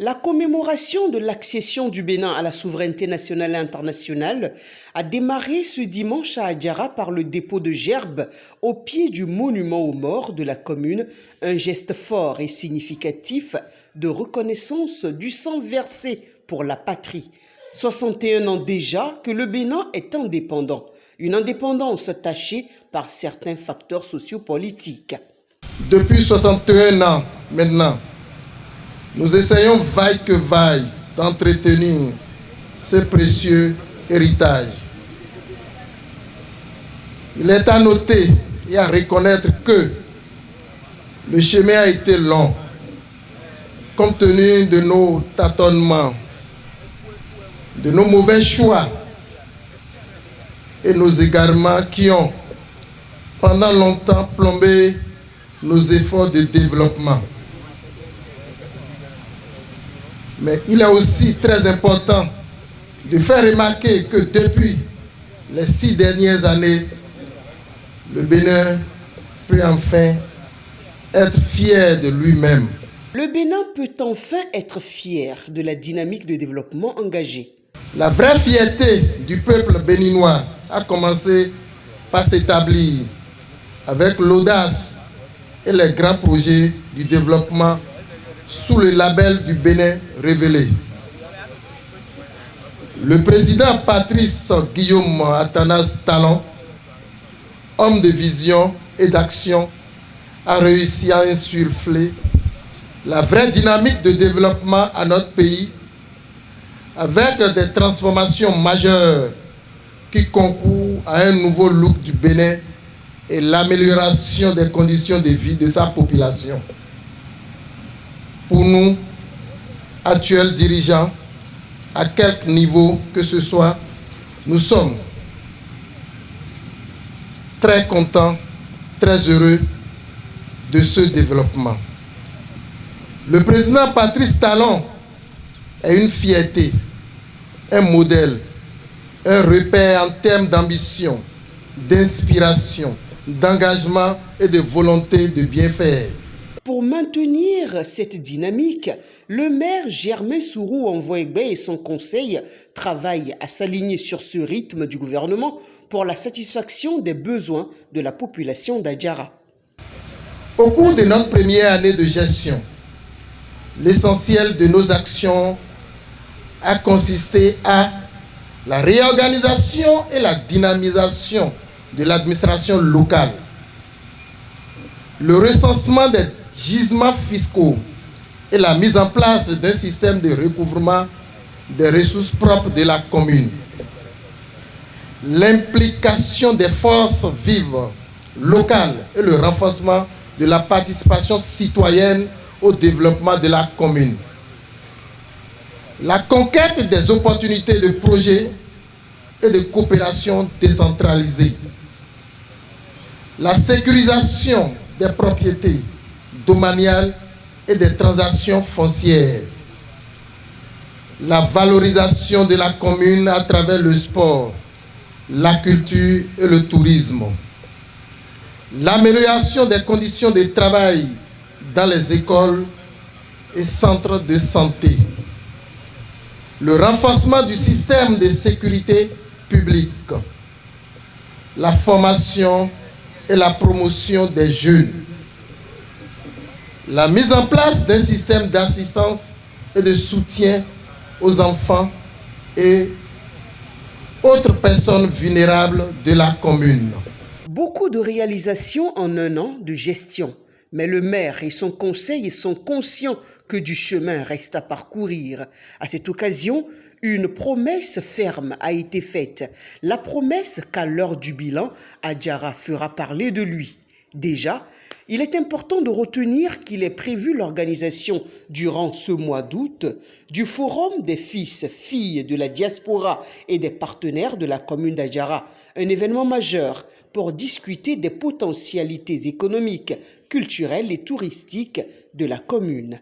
La commémoration de l'accession du Bénin à la souveraineté nationale et internationale a démarré ce dimanche à Adjara par le dépôt de gerbes au pied du monument aux morts de la commune, un geste fort et significatif de reconnaissance du sang versé pour la patrie. 61 ans déjà que le Bénin est indépendant, une indépendance tachée par certains facteurs sociopolitiques. Depuis 61 ans maintenant, nous essayons vaille que vaille d'entretenir ce précieux héritage. Il est à noter et à reconnaître que le chemin a été long, compte tenu de nos tâtonnements, de nos mauvais choix et nos égarements qui ont pendant longtemps plombé nos efforts de développement. Mais il est aussi très important de faire remarquer que depuis les 6 dernières années, le Bénin peut enfin être fier de lui-même. Le Bénin peut enfin être fier de la dynamique de développement engagée. La vraie fierté du peuple béninois a commencé par s'établir avec l'audace et les grands projets du développement sous le label du Bénin révélé. Le président Patrice Guillaume Athanase Talon, homme de vision et d'action, a réussi à insuffler la vraie dynamique de développement à notre pays avec des transformations majeures qui concourent à un nouveau look du Bénin et l'amélioration des conditions de vie de sa population. Pour nous, actuels dirigeants, à quelque niveau que ce soit, nous sommes très contents, très heureux de ce développement. Le président Patrice Talon est une fierté, un modèle, un repère en termes d'ambition, d'inspiration, d'engagement et de volonté de bien faire. Pour maintenir cette dynamique, le maire Germain Sourou Envoyegbe et son conseil travaillent à s'aligner sur ce rythme du gouvernement pour la satisfaction des besoins de la population d'Adjara. Au cours de notre première année de gestion, l'essentiel de nos actions a consisté à la réorganisation et la dynamisation de l'administration locale, le recensement des gisements fiscaux et la mise en place d'un système de recouvrement des ressources propres de la commune, l'implication des forces vives locales et le renforcement de la participation citoyenne au développement de la commune, la conquête des opportunités de projets et de coopération décentralisée, la sécurisation des propriétés domaniales et des transactions foncières, la valorisation de la commune à travers le sport, la culture et le tourisme, l'amélioration des conditions de travail dans les écoles et centres de santé, le renforcement du système de sécurité publique, la formation et la promotion des jeunes, la mise en place d'un système d'assistance et de soutien aux enfants et autres personnes vulnérables de la commune. Beaucoup de réalisations en un an de gestion, mais le maire et son conseil sont conscients que du chemin reste à parcourir. À cette occasion, une promesse ferme a été faite. La promesse qu'à l'heure du bilan, Adjara fera parler de lui. Déjà, il est important de retenir qu'il est prévu l'organisation durant ce mois d'août du Forum des fils-filles de la diaspora et des partenaires de la commune d'Adjara, un événement majeur pour discuter des potentialités économiques, culturelles et touristiques de la commune.